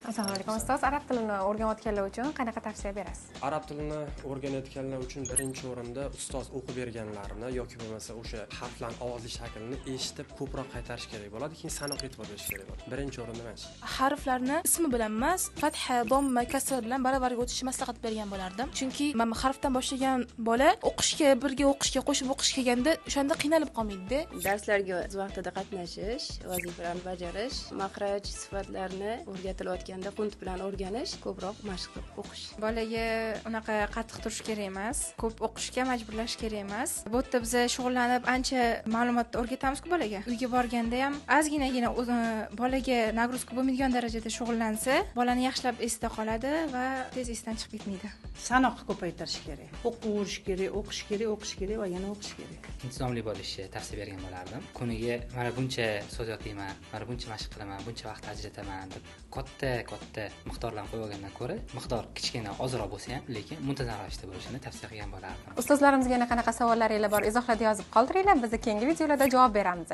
Assalomu alaykum ustoz. Arab tilini o'rganayotganlar uchun qanaqa tavsiya berasiz? Arab tilini o'rganayotganlar uchun birinchi o'rinda ustoz o'qib berganlarini yoki bo'lmasa o'sha harflarning ovozli shaklini eshitib ko'proq qaytarish kerak bo'ladi, keyin sanoq etib o'tish kerak bo'ladi. Birinchi o'rinda mana shu. Harflarni ismi bilan emas, fatha, domma, kasr bilan baravarga o'tishni maslahat bergan bo'lardim. Chunki mana harfdan boshlagan bola birga o'qishga, qo'shib o'qish kelganda o'shanda qiynalib qolmaydi-da. Darslarga o'z vaqtida qatnashish, vazifalarni bajarish, maxraj sifatlarni o'rgatilayotganda qunt bilan o'rganish, ko'proq mashq qilib o'qish. Bolaga unaqa qattiq turish kerak emas, ko'p o'qishga majburlash kerak emas. Bu yerda biz shug'ullanib ancha ma'lumot o'rgatamiz-ku bolaga. Uyga borganda ham ozginagina bolaga nagruzka bo'lmaydigan darajada shug'ullansa, bolani yaxshilab esida qoladi va tez esdan chiqib ketmaydi. Sanoqni ko'paytirish kerak. O'qish kerak, o'qish kerak va yana o'qish kerak. Intizomli bo'lishni tavsiya bergan bo'lardim. Kuniga mana buncha so'z yodlayman, mana buncha mashq qilaman, buncha vaqt ajrataman deb katta miqdorlarni qo'yib olgandan ko'ra, miqdor kichkina ozroq bo'lsa ham, lekin muntazam ravishda bo'lishini tavsiya qilgan bo'lardim. Ustozlarimizga yana qanaqa savollaringiz bor, izohlarda yozib qoldiringlar, biz keyingi videolarda javob beramiz.